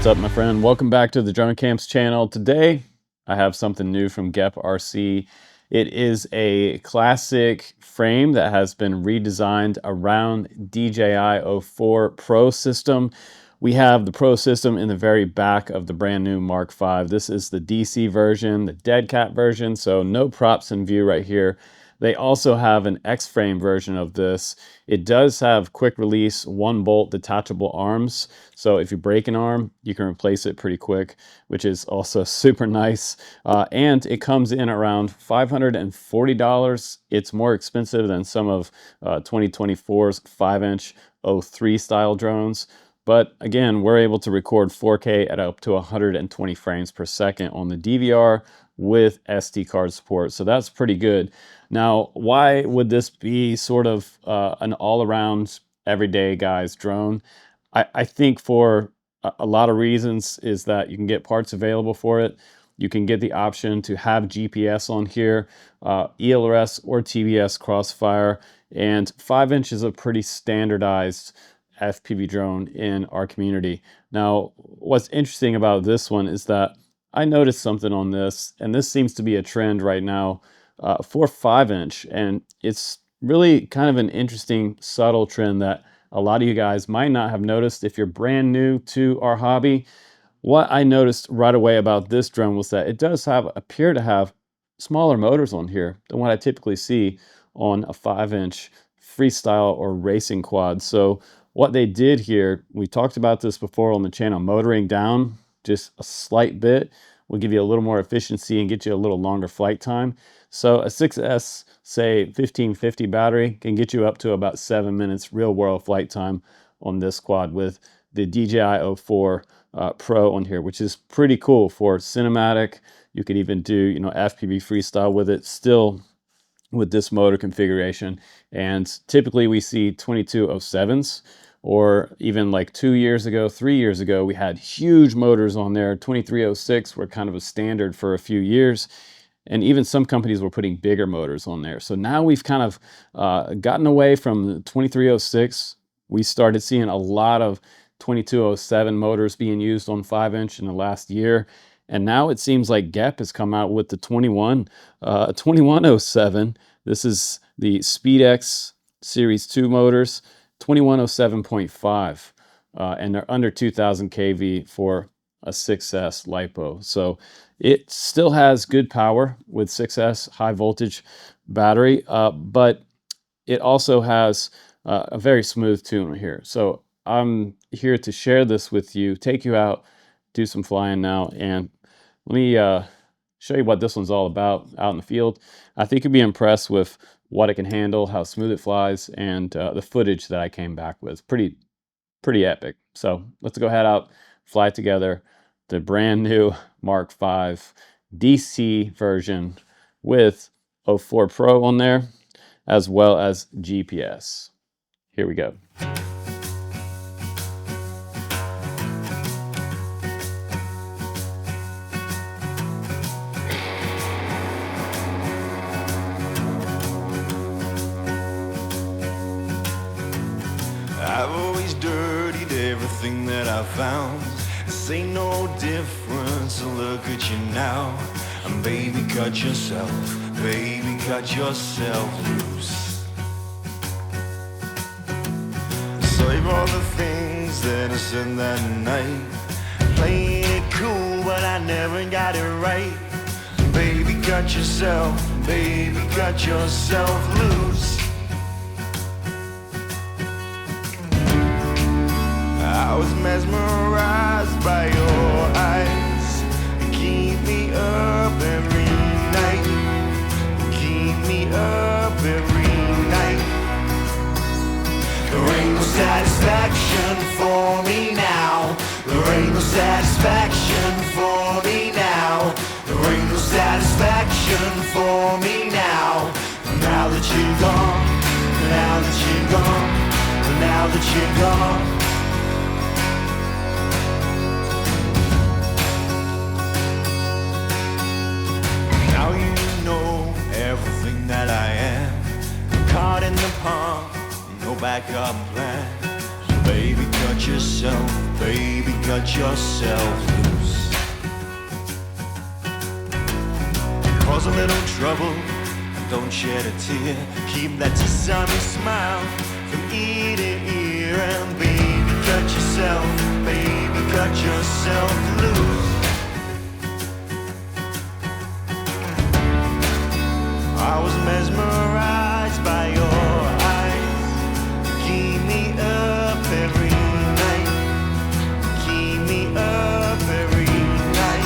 What's up, my friend? Welcome back to the Drone Camps channel. Today, I have something new from GEPRC. It is a classic frame that has been redesigned around DJI 04 Pro system. We have the Pro system in the very back of the brand new Mark 5. This is the DC version, the dead cat version, so no props in view right here. They also have an X-frame version of this. It does have quick release, 1-bolt detachable arms. So if you break an arm, you can replace it pretty quick, which is also super nice. And it comes in around $540. It's more expensive than some of 2024's 5-inch 03 style drones. But again, we're able to record 4K at up to 120 frames per second on the DVR with SD card support. So that's pretty good. Now, why would this be sort of an all-around everyday guy's drone? I think for a lot of reasons is that you can get parts available for it. You can get the option to have GPS on here, ELRS or TBS crossfire, and 5-inch is a pretty standardized FPV drone in our community. Now, what's interesting about this one is that I noticed something on this, and this seems to be a trend right now for 5-inch, and it's really kind of an interesting, subtle trend that a lot of you guys might not have noticed if you're brand new to our hobby. What I noticed right away about this drone was that it does appear to have smaller motors on here than what I typically see on a 5-inch freestyle or racing quad. So what they did here, we talked about this before on the channel, motoring down just a slight bit will give you a little more efficiency and get you a little longer flight time. So a 6S, say 1550 battery, can get you up to about 7 minutes real world flight time on this quad with the DJI 04 Pro on here, which is pretty cool for cinematic. You could even do, FPV freestyle with it still with this motor configuration. And typically we see 2207s, or even like 2 years ago, 3 years ago, we had huge motors on there. 2306 were kind of a standard for a few years. And even some companies were putting bigger motors on there. So now we've kind of gotten away from 2306. We started seeing a lot of 2207 motors being used on 5-inch in the last year. And now it seems like GEP has come out with the 2107. This is the SpeedX Series 2 motors, 2107.5. And they're under 2000 kV for a 6S LiPo. So it still has good power with 6S high voltage battery, but it also has a very smooth tune here. So I'm here to share this with you, take you out, do some flying now, and let me show you what this one's all about out in the field. I think you'll be impressed with what it can handle, how smooth it flies, and the footage that I came back with. Pretty epic. So let's go head out, fly together the brand new Mark 5 DC version with 04 Pro on there, as well as GPS. Here we go. I've always dirtied everything that I found. This ain't no difference, so look at you now. And baby, cut yourself loose. Save all the things that I said that night. Playing it cool, but I never got it right. Baby, cut yourself loose. I was mesmerized by your eyes. You keep me up every night. Keep me up every night. There ain't no satisfaction for me now. There ain't no satisfaction for me now. There ain't no satisfaction for me now. Now that you're gone, now that you're gone, now that you're gone. Now you know everything that I am. Caught in the palm, no backup plan. So baby, cut cut yourself, baby, cut yourself loose. Cause a little trouble, and don't shed a tear. Keep that sunny smile from ear to ear. And baby, cut yourself, baby, cut yourself loose. I was mesmerized by your eyes. Keep me up every night. Keep me up every night.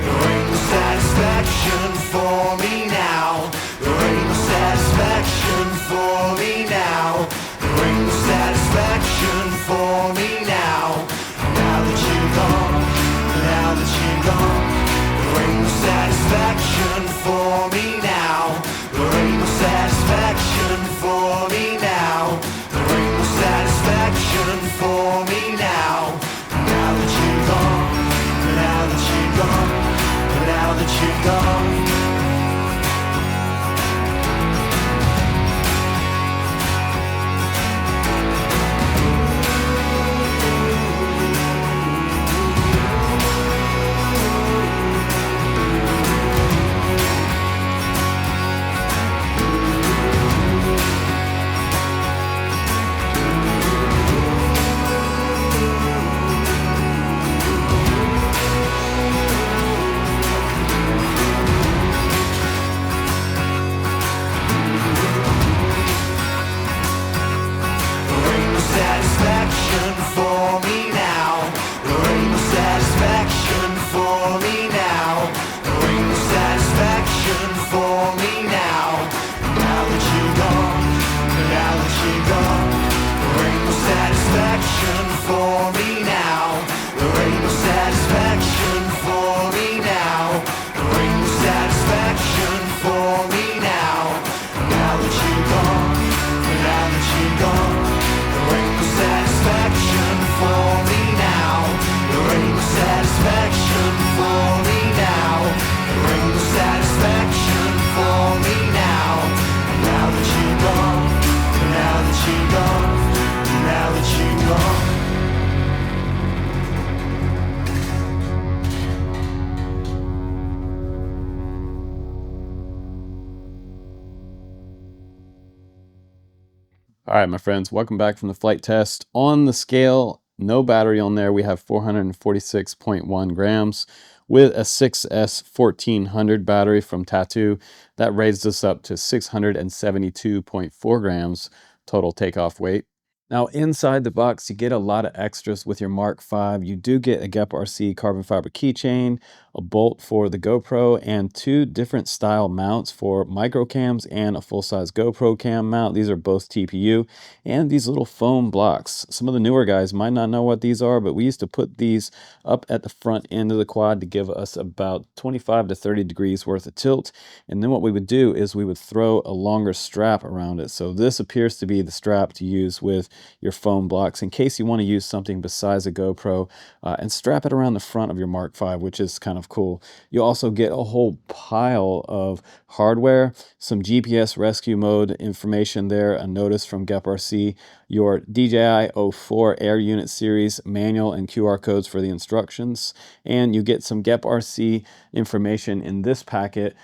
There ain't no satisfaction for me now. There ain't no satisfaction for me now. There ain't no satisfaction for me now. Now that you're gone, now that you're gone. There ain't no satisfaction for me now. There ain't no satisfaction for me now. There ain't no satisfaction for me now. Now that you're gone, now that you're gone, now that you're gone. Satisfaction for me now. There ain't no satisfaction for me now. There ain't no satisfaction for me now. Now that you're gone, now that you're gone. There ain't no satisfaction for me now. There ain't no satisfaction for me now. There ain't no satisfaction for me now. Now that you're gone, now that you're gone. There ain't no satisfaction for me now. There ain't no satisfaction for me now. There ain't no satisfaction for me now. Now that you're gone, now that you're gone, now that you're gone. All right, my friends, welcome back from the flight test. On the scale, no battery on there. We have 446.1 grams with a 6S 1400 battery from Tattoo. That raised us up to 672.4 grams total takeoff weight. Now, inside the box, you get a lot of extras with your Mark 5. You do get a GEPRC carbon fiber keychain, a bolt for the GoPro, and 2 different style mounts for micro cams and a full-size GoPro cam mount. These are both TPU, and these little foam blocks. Some of the newer guys might not know what these are, but we used to put these up at the front end of the quad to give us about 25 to 30 degrees worth of tilt. And then what we would do is we would throw a longer strap around it. So this appears to be the strap to use with your foam blocks in case you want to use something besides a GoPro, and strap it around the front of your Mark 5, which is kind of cool. You also get a whole pile of hardware, some GPS rescue mode information there, a notice from GEPRC, your DJI 04 Air Unit Series manual and QR codes for the instructions, and you get some GEPRC information in this packet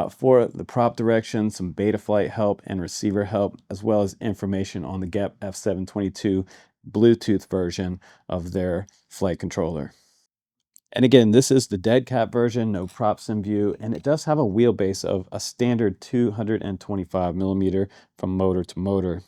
for the prop direction, some beta flight help and receiver help, as well as information on the GEP F722 Bluetooth version of their flight controller. And again, this is the dead cat version, no props in view, and it does have a wheelbase of a standard 225 millimeter from motor to motor.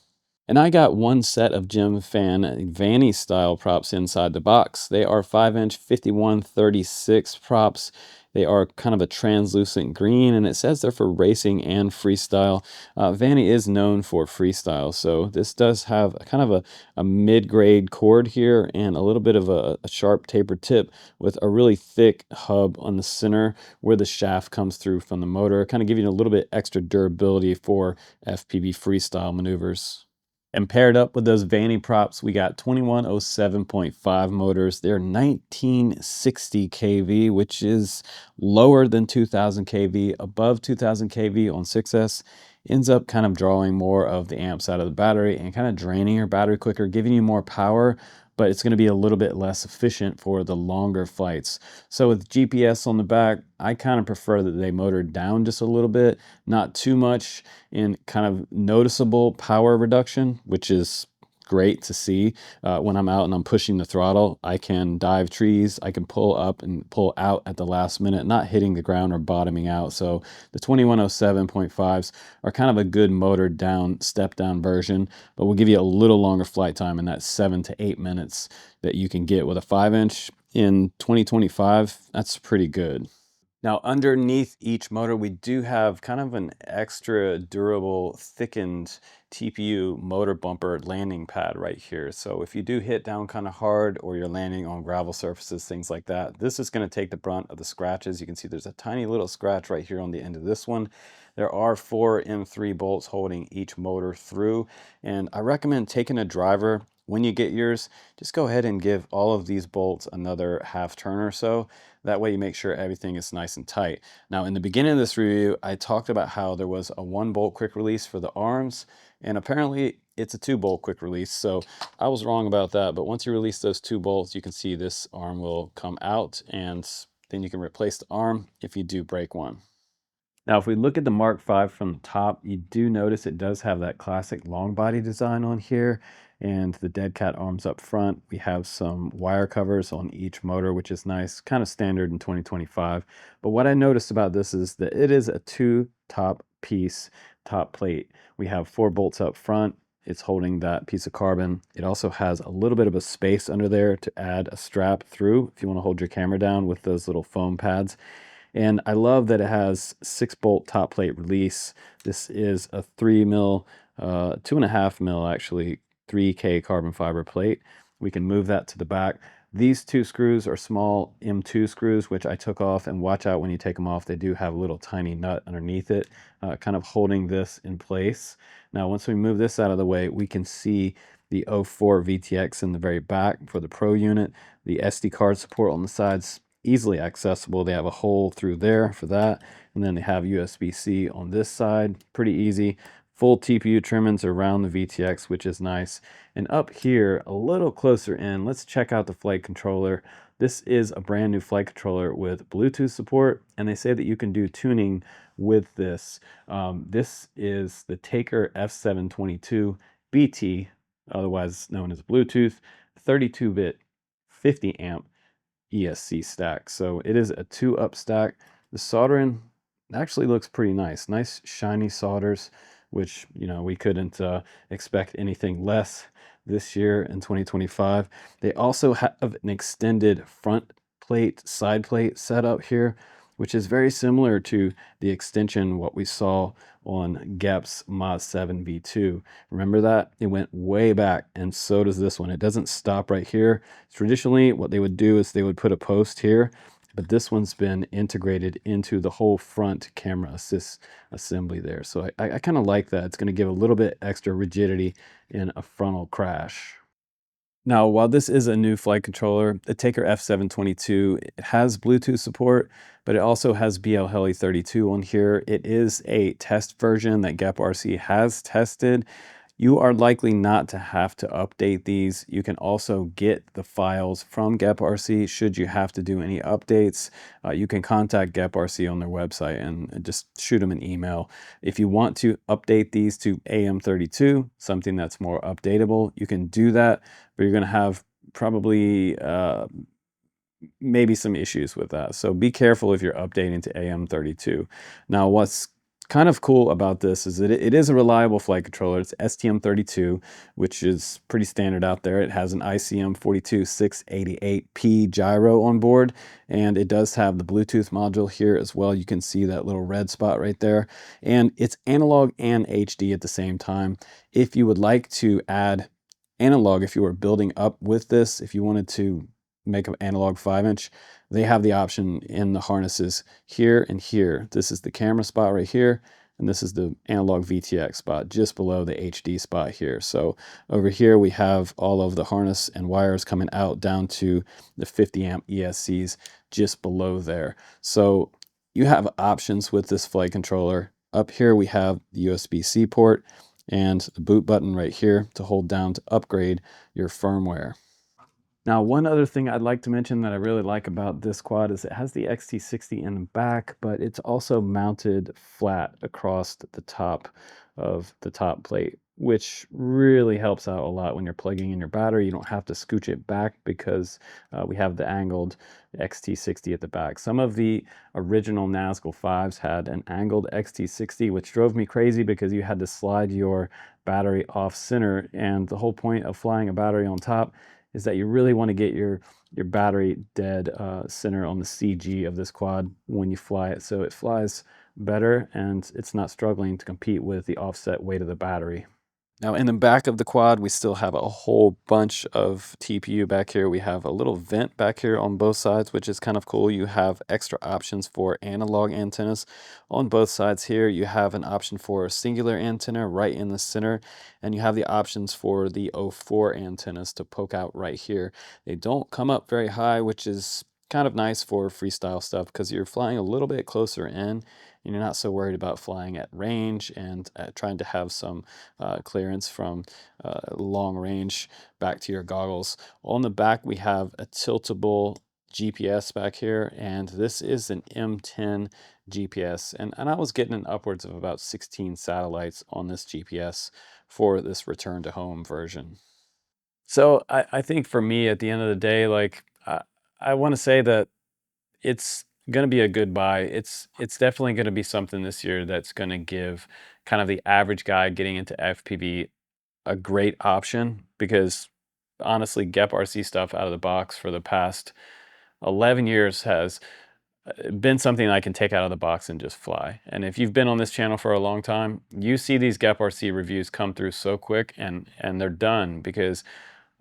And I got one set of Jim Fan Vanny style props inside the box. They are 5-inch 5136 props. They are kind of a translucent green, and it says they're for racing and freestyle. Vanny is known for freestyle, so this does have kind of a mid-grade cord here and a little bit of a sharp tapered tip with a really thick hub on the center where the shaft comes through from the motor, kind of giving you a little bit extra durability for FPV freestyle maneuvers. And paired up with those Vanny props, we got 2107.5 motors. They're 1960 kV, which is lower than 2000 kV. Above 2000 kV on 6S ends up kind of drawing more of the amps out of the battery and kind of draining your battery quicker, giving you more power, but it's going to be a little bit less efficient for the longer flights. So with GPS on the back, I kind of prefer that they motor down just a little bit, not too much in kind of noticeable power reduction, which is great to see. When I'm out and I'm pushing the throttle, I can dive trees, I can pull up and pull out at the last minute, not hitting the ground or bottoming out. So the 2107.5s are kind of a good motored down, step down version, but will give you a little longer flight time in that 7 to 8 minutes that you can get with a 5-inch in 2025. That's pretty good. Now, underneath each motor, we do have kind of an extra durable, thickened TPU motor bumper landing pad right here. So if you do hit down kind of hard or you're landing on gravel surfaces, things like that, this is going to take the brunt of the scratches. You can see there's a tiny little scratch right here on the end of this one. There are 4 M3 bolts holding each motor through, and I recommend taking a driver. When you get yours, just go ahead and give all of these bolts another half turn or so. That way you make sure everything is nice and tight. Now, in the beginning of this review, I talked about how there was a 1-bolt quick release for the arms, and apparently it's a 2-bolt quick release. So I was wrong about that, but once you release those 2 bolts, you can see this arm will come out, and then you can replace the arm if you do break one. Now, if we look at the Mark 5 from the top, you do notice it does have that classic long body design on here and the dead cat arms up front. We have some wire covers on each motor, which is nice, kind of standard in 2025. But what I noticed about this is that it is a 2-top piece top plate. We have 4 bolts up front. It's holding that piece of carbon. It also has a little bit of a space under there to add a strap through if you want to hold your camera down with those little foam pads. And I love that it has 6-bolt top plate release. This is a 3 mil, 2.5 mil actually, 3K carbon fiber plate. We can move that to the back. These 2 screws are small M2 screws, which I took off, and watch out when you take them off. They do have a little tiny nut underneath it, kind of holding this in place. Now, once we move this out of the way, we can see the 04 VTX in the very back for the Pro unit, the SD card support on the sides, easily accessible. They have a hole through there for that, and then they have USB-C on this side, pretty easy. Full TPU trimmings around the VTX, which is nice. And up here, a little closer in, let's check out the flight controller. This is a brand new flight controller with Bluetooth support, and they say that you can do tuning with this. This is the Taker F722 BT, otherwise known as Bluetooth, 32-bit, 50 amp ESC stack. So it is a 2-up stack. The soldering actually looks pretty nice. Nice shiny solders, which, you know, we couldn't expect anything less this year in 2025. They also have an extended front plate, side plate setup here, which is very similar to the extension what we saw on GEPRC MARK5 V2. Remember that? It went way back, and so does this one. It doesn't stop right here. Traditionally, what they would do is they would put a post here, but this one's been integrated into the whole front camera assist assembly there. So I kind of like that. It's going to give a little bit extra rigidity in a frontal crash. Now, while this is a new flight controller, the Taker F722, it has Bluetooth support, but it also has BL-Heli32 on here. It is a test version that GEPRC has tested. You are likely not to have to update these. You can also get the files from GEPRC should you have to do any updates. You can contact GEPRC on their website and just shoot them an email. If you want to update these to AM32, something that's more updatable, you can do that, but you're going to have probably maybe some issues with that. So be careful if you're updating to AM32. Now, what's kind of cool about this is that it is a reliable flight controller. It's STM32, which is pretty standard out there. It has an ICM 42688P gyro on board, and it does have the Bluetooth module here as well. You can see that little red spot right there, and it's analog and HD at the same time. If you would like to add analog, if you were building up with this, if you wanted to make an analog 5-inch, they have the option in the harnesses here and here. This is the camera spot right here. and this is the analog VTX spot just below the HD spot here. So over here we have all of the harness and wires coming out down to the 50 amp ESCs just below there. So you have options with this flight controller. Up here we have the USB-C port and the boot button right here to hold down to upgrade your firmware. Now, one other thing I'd like to mention that I really like about this quad is it has the XT60 in the back, but it's also mounted flat across the top of the top plate, which really helps out a lot when you're plugging in your battery. You don't have to scooch it back because we have the angled XT60 at the back. Some of the original Nazgul 5s had an angled XT60, which drove me crazy because you had to slide your battery off center, and the whole point of flying a battery on top is that you really want to get your battery dead center on the CG of this quad when you fly it, so it flies better and it's not struggling to compete with the offset weight of the battery. Now in the back of the quad, we still have a whole bunch of TPU back here. We have a little vent back here on both sides, which is kind of cool. You have extra options for analog antennas on both sides here. You have an option for a singular antenna right in the center, and you have the options for the 04 antennas to poke out right here. They don't come up very high, which is kind of nice for freestyle stuff because you're flying a little bit closer in and you're not so worried about flying at range and trying to have some clearance from long range back to your goggles. On the back we have a tiltable GPS back here, and this is an M10 GPS, and I was getting an upwards of about 16 satellites on this GPS for this return to home version. So I think for me at the end of the day, like I want to say that it's going to be a good buy. It's definitely going to be something this year that's going to give kind of the average guy getting into FPV a great option, because honestly, GEPRC stuff out of the box for the past 11 years has been something I can take out of the box and just fly. And if you've been on this channel for a long time, you see these GEPRC reviews come through so quick and they're done because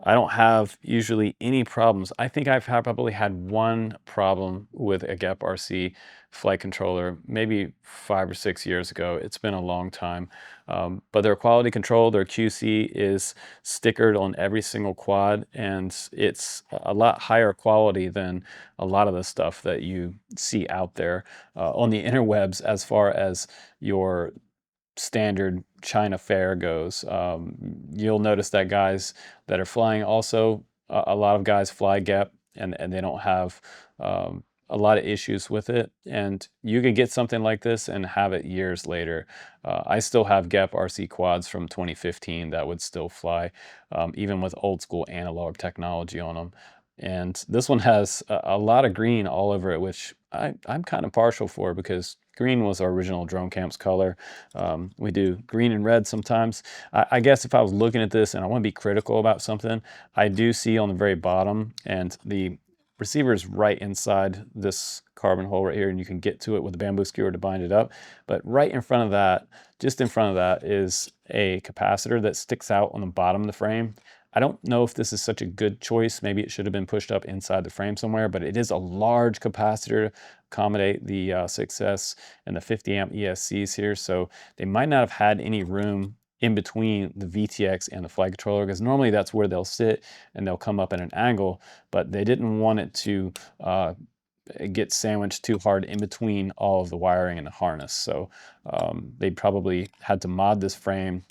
I don't have usually any problems. I think I've probably had one problem with a GEPRC flight controller, maybe 5 or 6 years ago. It's been a long time. But their quality control, their QC is stickered on every single quad, and it's a lot higher quality than a lot of the stuff that you see out there on the interwebs as far as your standard China fare goes. You'll notice that guys that are flying also, a lot of guys fly GEP and they don't have a lot of issues with it. And you could get something like this and have it years later. I still have GEP RC quads from 2015 that would still fly, even with old school analog technology on them. And this one has a lot of green all over it, which I'm kind of partial for because green was our original drone camp's color. We do green and red sometimes. I guess if I was looking at this and I want to be critical about something, I do see on the very bottom, and the receiver is right inside this carbon hole right here, and you can get to it with a bamboo skewer to bind it up. But right in front of that, just in front of that, is a capacitor that sticks out on the bottom of the frame. I don't know if this is such a good choice. Maybe it should have been pushed up inside the frame somewhere, but it is a large capacitor to accommodate the 6S and the 50 amp ESCs here. So they might not have had any room in between the VTX and the flight controller, because normally that's where they'll sit and they'll come up at an angle, but they didn't want it to get sandwiched too hard in between all of the wiring and the harness. So they probably had to mod this frame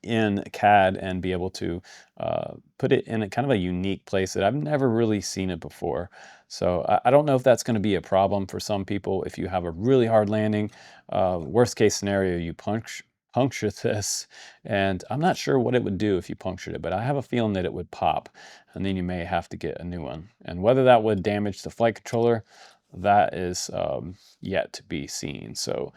in CAD and be able to put it in a kind of a unique place that I've never really seen it before. So I don't know if that's going to be a problem for some people. If you have a really hard landing, worst case scenario, you puncture this, and I'm not sure what it would do if you punctured it, but I have a feeling that it would pop, and then you may have to get a new one. And whether that would damage the flight controller, that is yet to be seen. So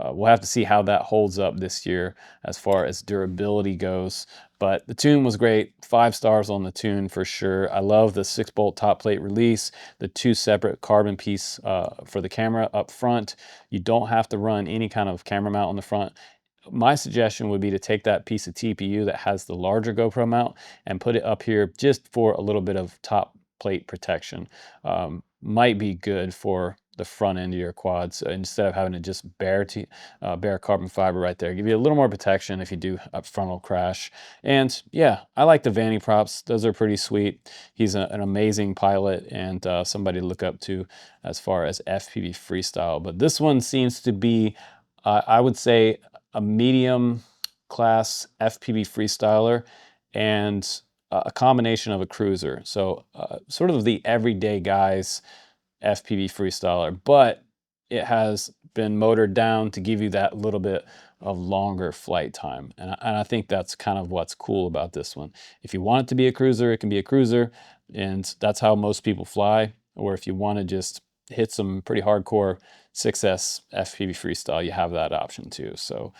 we'll have to see how that holds up this year as far as durability goes. But the tune was great. 5 stars on the tune for sure. I love the 6-bolt top plate release, the 2 separate carbon piece for the camera up front. You don't have to run any kind of camera mount on the front. My suggestion would be to take that piece of TPU that has the larger GoPro mount and put it up here just for a little bit of top plate protection. Might be good for the front end of your quad. So instead of having to just bare carbon fiber right there, give you a little more protection if you do a frontal crash. And yeah, I like the Vanny props. Those are pretty sweet. He's an amazing pilot and somebody to look up to as far as FPV Freestyle. But this one seems to be, I would say, a medium class FPV Freestyler and a combination of a cruiser. So sort of the everyday guys FPV Freestyler, but it has been motored down to give you that little bit of longer flight time. And I think that's kind of what's cool about this one. If you want it to be a cruiser, it can be a cruiser, and that's how most people fly. Or if you want to just hit some pretty hardcore 6S FPV Freestyle, you have that option too. So,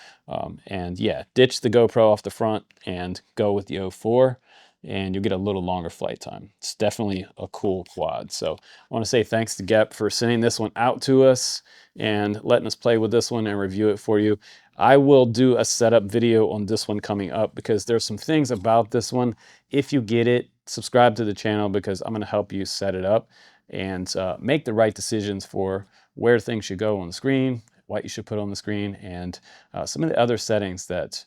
and yeah, ditch the GoPro off the front and go with the 04. And you'll get a little longer flight time. It's definitely a cool quad. So I want to say thanks to Gep for sending this one out to us and letting us play with this one and review it for you. I will do a setup video on this one coming up because there's some things about this one. If you get it, subscribe to the channel because I'm going to help you set it up and make the right decisions for where things should go on the screen, what you should put on the screen, and some of the other settings that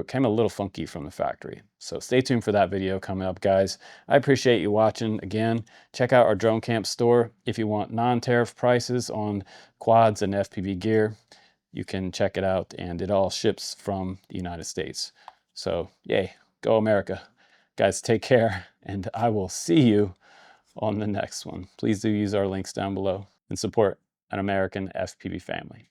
came a little funky from the factory. So stay tuned for that video coming up, guys. I appreciate you watching. Again, check out our Drone Camp store. If you want non-tariff prices on quads and FPV gear, you can check it out, and it all ships from the United States. So yay, go America. Guys, take care, and I will see you on the next one. Please do use our links down below and support an American FPV family.